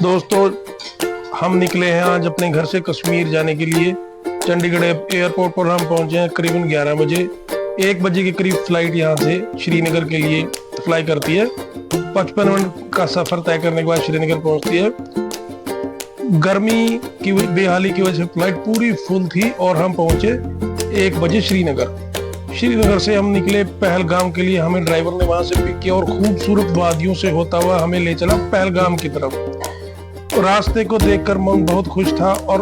दोस्तों, हम निकले हैं आज अपने घर से कश्मीर जाने के लिए। चंडीगढ़ एयरपोर्ट पर हम पहुंचे हैं करीबन 11 बजे। 1 बजे के करीब फ्लाइट यहाँ से श्रीनगर के लिए फ्लाई करती है। 55 मिनट का सफर तय करने के बाद श्रीनगर पहुंचती है। गर्मी की बेहाली की वजह से फ्लाइट पूरी फुल थी और हम पहुंचे 1 बजे श्रीनगर। श्रीनगर से हम निकले पहलगाम के लिए। हमें ड्राइवर ने वहां से पिक किया और खूबसूरत वादियों से होता हुआ हमें ले चला पहलगाम की तरफ। तो रास्ते को देखकर मन बहुत खुश था और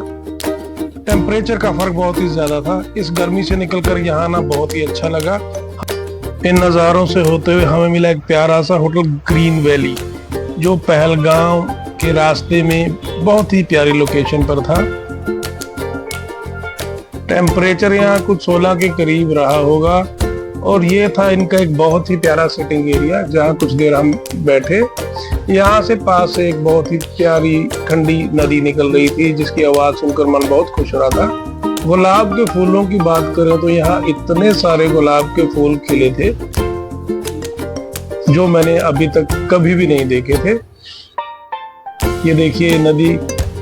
टेम्परेचर का फर्क बहुत ही ज्यादा था। इस गर्मी से निकलकर यहाँ आना बहुत ही अच्छा लगा। इन नज़ारों से होते हुए हमें मिला एक प्यारा सा होटल ग्रीन वैली, जो पहलगाम के रास्ते में बहुत ही प्यारी लोकेशन पर था। टेम्परेचर यहाँ कुछ 16 के करीब रहा होगा और ये था इनका एक बहुत ही प्यारा सिटिंग एरिया, जहाँ कुछ देर हम बैठे। यहाँ से पास से एक बहुत ही प्यारी ठंडी नदी निकल रही थी, जिसकी आवाज सुनकर मन बहुत खुश हो रहा था। गुलाब के फूलों की बात करें तो यहाँ इतने सारे गुलाब के फूल खिले थे जो मैंने अभी तक कभी भी नहीं देखे थे। ये देखिए नदी,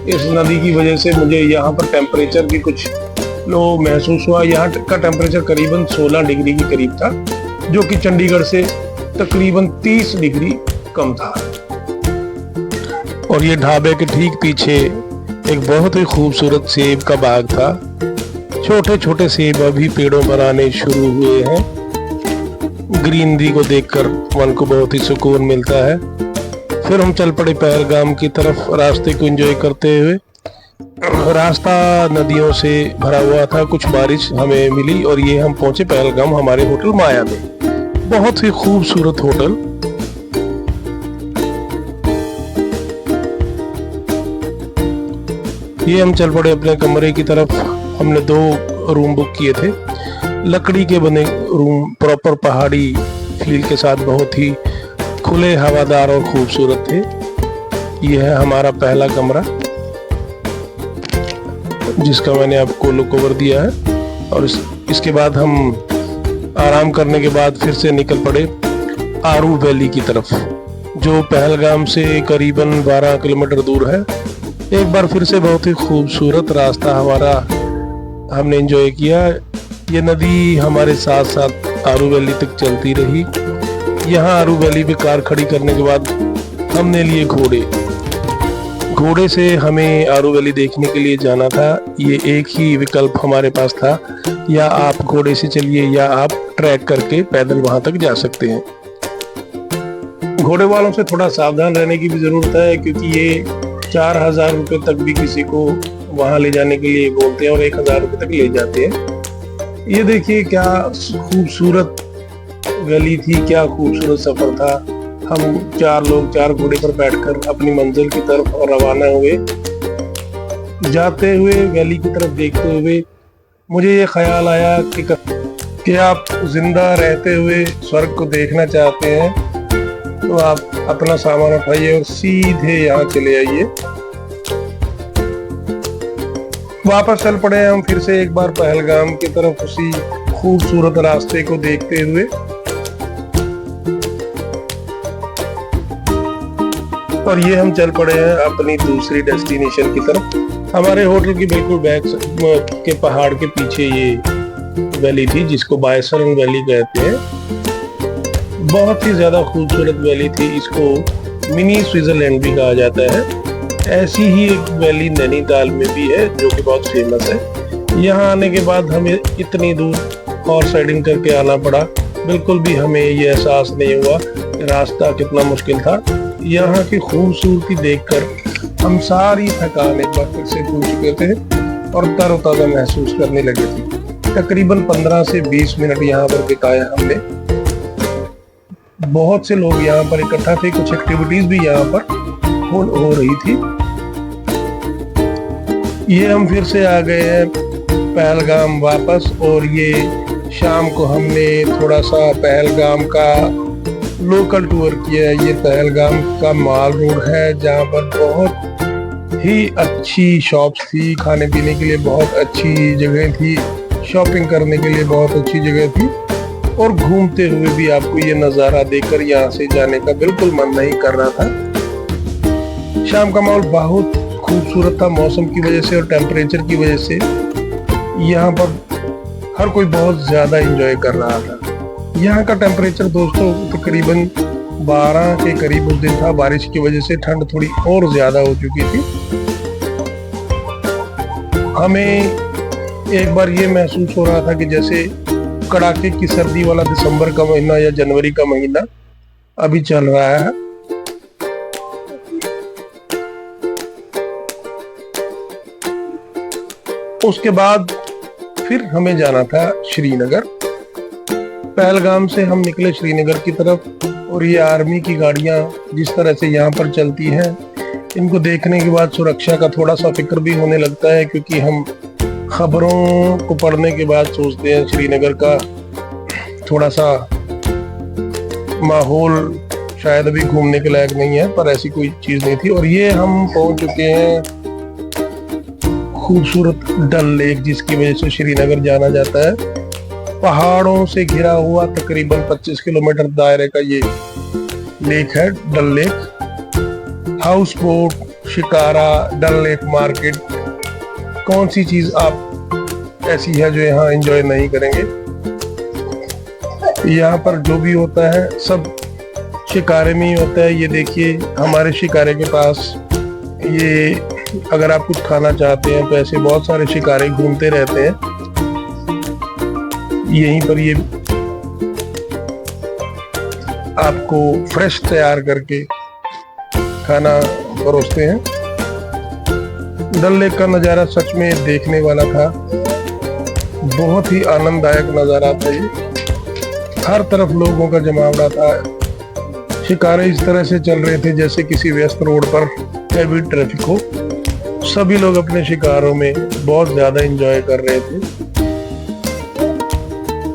इस नदी की वजह से मुझे यहाँ पर टेम्परेचर भी कुछ लो महसूस हुआ। यहाँ का टेम्परेचर करीबन 16 डिग्री के करीब था, जो कि चंडीगढ़ से तकरीबन 30 डिग्री कम था। और ये ढाबे के ठीक पीछे एक बहुत ही खूबसूरत सेब का बाग था। छोटे छोटे सेब अभी पेड़ों पर आने शुरू हुए हैं। ग्रीनरी को देखकर मन को बहुत ही सुकून मिलता है। फिर हम चल पड़े पहलगाम की तरफ, रास्ते को एंजॉय करते हुए। रास्ता नदियों से भरा हुआ था, कुछ बारिश हमें मिली और ये हम पहुंचे पहलगाम हमारे होटल माया में। बहुत ही खूबसूरत होटल। ये हम चल पड़े अपने कमरे की तरफ। हमने 2 रूम बुक किए थे, लकड़ी के बने रूम, प्रॉपर पहाड़ी फील के साथ, बहुत ही खुले, हवादार और खूबसूरत थे। यह है हमारा पहला कमरा, जिसका मैंने आपको लुक ओवर दिया है। और इसके बाद हम आराम करने के बाद फिर से निकल पड़े आरू वैली की तरफ, जो पहलगाम से करीबन 12 किलोमीटर दूर है। एक बार फिर से बहुत ही खूबसूरत रास्ता हमारा हमने एंजॉय किया। ये नदी हमारे साथ साथ आरू वैली तक चलती रही। यहाँ आरू वैली पे कार खड़ी करने के बाद हमने लिए घोड़े से हमें आरू वैली देखने के लिए जाना था। ये एक ही विकल्प हमारे पास था, या आप घोड़े से चलिए या आप ट्रैक करके पैदल वहां तक जा सकते हैं। घोड़े वालों से थोड़ा सावधान रहने की भी जरूरत है, क्योंकि ये 4000 रुपये तक भी किसी को वहां ले जाने के लिए बोलते हैं और 1000 रुपये तक ले जाते हैं। ये देखिए क्या खूबसूरत वैली थी, क्या खूबसूरत सफर था। हम 4 लोग 4 घोड़े पर बैठकर अपनी मंजिल की तरफ रवाना हुए। जाते हुए वैली की तरफ देखते हुए मुझे ये ख्याल आया कि आप जिंदा रहते हुए स्वर्ग को देखना चाहते हैं तो आप अपना सामान उठाइए और सीधे यहाँ चले आइए। वापस चल पड़े हम फिर से एक बार पहलगाम की तरफ, उसी खूबसूरत रास्ते को देखते हुए। और ये हम चल पड़े हैं अपनी दूसरी डेस्टिनेशन की तरफ। हमारे होटल की बिल्कुल बैक के पहाड़ के पीछे ये वैली थी, जिसको बायसरन वैली कहते हैं। बहुत ही ज्यादा खूबसूरत वैली थी। इसको मिनी स्विट्जरलैंड भी कहा जाता है। ऐसी ही एक वैली नैनीताल में भी है, जो कि बहुत फेमस है। यहाँ आने के बाद हमें इतनी दूर हॉर्स राइडिंग करके आना पड़ा। बिल्कुल भी हमें ये एहसास नहीं हुआ रास्ता कितना मुश्किल था। यहाँ की खूबसूरती देखकर हम सारी थकान एक बार फिर से भूल चुके थे और तरोताजा महसूस करने लगे थे। तकरीबन 15 से 20 मिनट यहाँ पर बिताए हमने। बहुत से लोग यहाँ पर इकट्ठा थे, कुछ एक्टिविटीज भी यहाँ पर हो रही थी। ये हम फिर से आ गए हैं पहलगाम वापस, और ये शाम को हमने थोड़ा सा पहलगाम का लोकल टूर किया। ये पहलगाम का माल रोड है, जहाँ पर बहुत ही अच्छी शॉप्स थी, खाने पीने के लिए बहुत अच्छी जगह थी, शॉपिंग करने के लिए बहुत अच्छी जगह थी। और घूमते हुए भी आपको ये नज़ारा देखकर यहाँ से जाने का बिल्कुल मन नहीं कर रहा था। शाम का माहौल बहुत खूबसूरत था मौसम की वजह से और टेम्परेचर की वजह से। यहाँ पर हर कोई बहुत ज़्यादा एंजॉय कर रहा था। यहाँ का टेम्परेचर दोस्तों तकरीबन 12 के करीब उस दिन था। बारिश की वजह से ठंड थोड़ी और ज़्यादा हो चुकी थी। हमें एक बार ये महसूस हो रहा था कि जैसे कड़ाके की सर्दी वाला दिसंबर का महीना या जनवरी का महीना अभी चल रहा है। उसके बाद फिर हमें जाना था श्रीनगर। पहलगाम से हम निकले श्रीनगर की तरफ और ये आर्मी की गाड़ियां जिस तरह से यहाँ पर चलती हैं, इनको देखने के बाद सुरक्षा का थोड़ा सा फिक्र भी होने लगता है, क्योंकि हम खबरों को पढ़ने के बाद सोचते हैं श्रीनगर का थोड़ा सा माहौल शायद अभी घूमने के लायक नहीं है, पर ऐसी कोई चीज़ नहीं थी। और ये हम पहुंच चुके हैं खूबसूरत डल लेक, जिसकी वजह से श्रीनगर जाना जाता है। पहाड़ों से घिरा हुआ तकरीबन 25 किलोमीटर दायरे का ये लेक है, डल लेक। हाउस बोट, शिकारा, डल लेक मार्केट, कौन सी चीज आप ऐसी है जो यहाँ एंजॉय नहीं करेंगे। यहाँ पर जो भी होता है सब शिकारे में ही होता है। ये देखिए हमारे शिकारे के पास ये, अगर आप कुछ खाना चाहते हैं तो ऐसे बहुत सारे शिकारे घूमते रहते हैं। यहीं पर ये आपको फ्रेश तैयार करके खाना परोसते हैं। डल लेक का नज़ारा सच में देखने वाला था, बहुत ही आनंददायक नज़ारा था ये। हर तरफ लोगों का जमावड़ा था। शिकारे इस तरह से चल रहे थे जैसे किसी व्यस्त रोड पर हैवी ट्रैफिक हो। सभी लोग अपने शिकारों में बहुत ज़्यादा एंजॉय कर रहे थे।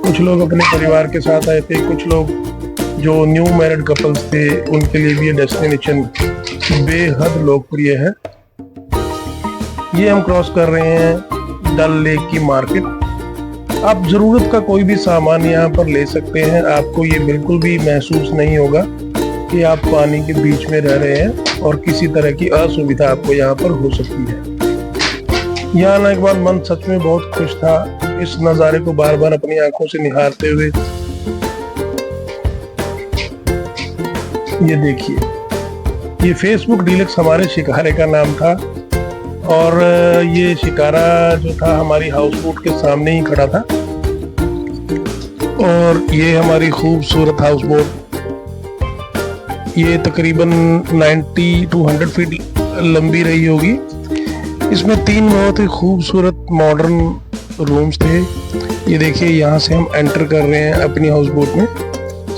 कुछ लोग अपने परिवार के साथ आए थे, कुछ लोग जो न्यू मैरिड कपल्स थे उनके लिए भी ये डेस्टिनेशन बेहद लोकप्रिय है। ये हम क्रॉस कर रहे हैं डल लेक की मार्केट। आप ज़रूरत का कोई भी सामान यहाँ पर ले सकते हैं। आपको ये बिल्कुल भी महसूस नहीं होगा कि आप पानी के बीच में रह रहे हैं और किसी तरह की असुविधा आपको यहाँ पर हो सकती है। यहाँ आने के बाद मन सच में बहुत खुश था, इस नज़ारे को बार बार अपनी आंखों से निहारते हुए। ये देखिए, ये फेसबुक डीलक्स हमारे शिकारे का नाम था और ये शिकारा जो था हमारी हाउस बोट के सामने ही खड़ा था। और ये हमारी खूबसूरत हाउस बोट, ये तकरीबन 90 to 100 फीट लंबी रही होगी। इसमें 3 बहुत ही खूबसूरत मॉडर्न रूम्स थे। ये देखिए यहाँ से हम एंटर कर रहे हैं अपनी हाउस बोट में।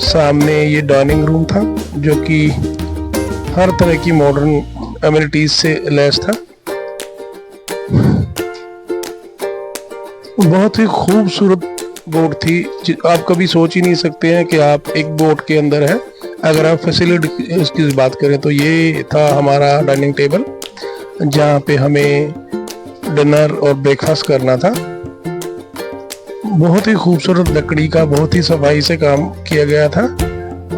सामने ये डाइनिंग रूम था जो कि हर तरह की मॉडर्न एमिनिटीज से लैस था। बहुत ही खूबसूरत बोट थी। आप कभी सोच ही नहीं सकते हैं कि आप एक बोट के अंदर हैं। अगर आप फैसिलिटीज की बात करें तो ये था हमारा डाइनिंग टेबल, जहाँ पे हमें डिनर और ब्रेकफास्ट करना था। बहुत ही खूबसूरत लकड़ी का बहुत ही सफाई से काम किया गया था।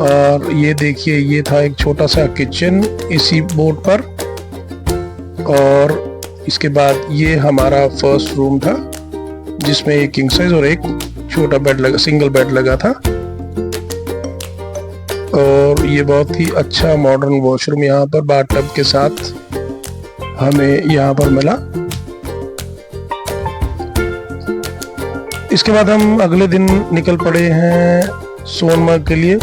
और ये देखिए, ये था एक छोटा सा किचन इसी बोट पर। और इसके बाद ये हमारा फर्स्ट रूम था जिसमें एक किंग साइज और एक छोटा बेड लगा, सिंगल बेड लगा था। और ये बहुत ही अच्छा मॉडर्न वॉशरूम यहाँ पर बाथटब के साथ हमें यहाँ पर मिला। इसके बाद हम अगले दिन निकल पड़े हैं सोनमर्ग के लिए।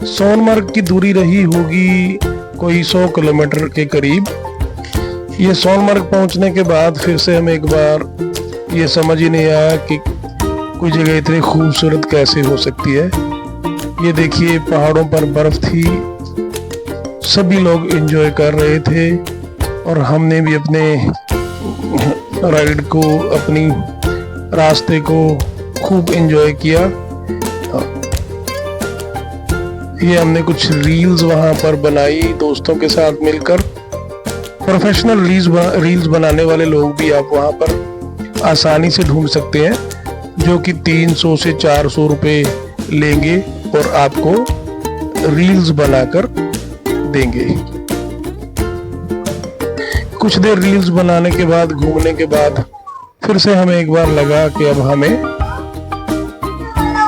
सोनमर्ग की दूरी रही होगी कोई 100 किलोमीटर के करीब। ये सोनमर्ग पहुंचने के बाद फिर से हमें एक बार ये समझ ही नहीं आया कि कोई जगह इतनी खूबसूरत कैसे हो सकती है। ये देखिए, पहाड़ों पर बर्फ थी, सभी लोग एंजॉय कर रहे थे और हमने भी अपने राइड को, अपनी रास्ते को खूब एंजॉय किया। ये हमने कुछ रील्स वहाँ पर बनाई दोस्तों के साथ मिलकर। प्रोफेशनल रील्स बनाने वाले लोग भी आप वहाँ पर आसानी से ढूंढ सकते हैं, जो कि 300 से 400 रुपये लेंगे और आपको रील्स बनाकर देंगे। कुछ देर रील्स बनाने के बाद, घूमने के बाद फिर से हमें एक बार लगा कि अब हमें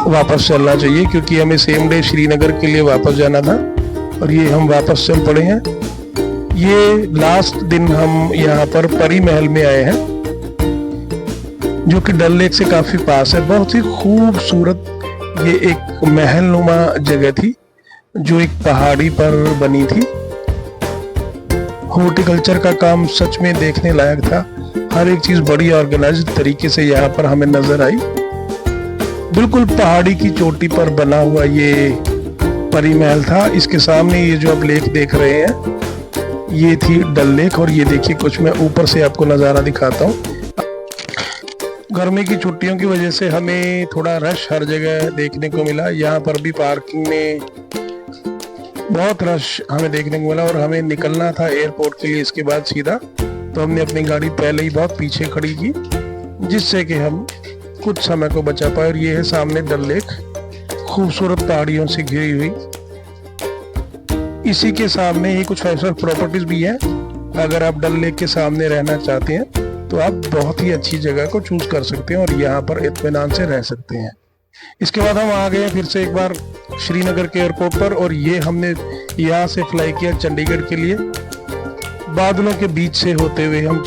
वापस चलना चाहिए, क्योंकि हमें सेम डे श्रीनगर के लिए वापस जाना था और ये हम वापस चल पड़े हैं। ये लास्ट दिन हम यहाँ पर परी महल में आए हैं, जो कि डल लेक से काफी पास है। बहुत ही खूबसूरत ये एक महल नुमा जगह थी, जो एक पहाड़ी पर बनी थी। हॉर्टिकल्चर का काम सच में देखने लायक था। हर एक चीज बड़ी ऑर्गेनाइज्ड तरीके से यहाँ पर हमें नजर आई। बिल्कुल पहाड़ी की चोटी पर बना हुआ ये परी महल था। इसके सामने ये जो आप लेक देख रहे हैं, ये थी डल लेक। और ये देखिए, कुछ मैं ऊपर से आपको नज़ारा दिखाता हूँ। गर्मी की छुट्टियों की वजह से हमें थोड़ा रश हर जगह देखने को मिला। यहाँ पर भी पार्किंग में बहुत रश हमें देखने को मिला और हमें निकलना था एयरपोर्ट के लिए इसके बाद सीधा। तो हमने अपनी गाड़ी पहले ही बहुत पीछे खड़ी की, जिससे कि हम कुछ समय को बचा पाए। और ये है सामने डल लेक, खूबसूरत पहाड़ियों से घिरी हुई। इसी के सामने ही कुछ 5 स्टार प्रॉपर्टीज भी हैं। अगर आप डल लेक के सामने रहना चाहते हैं तो आप बहुत ही अच्छी जगह को चूज कर सकते हैं और यहाँ पर इत्मीनान से रह सकते हैं। इसके बाद हम आ गए फिर से एक बार श्रीनगर के एयरपोर्ट पर, और ये हमने यहाँ से फ्लाई किया चंडीगढ़ के लिए। बादलों के बीच से होते हुए हम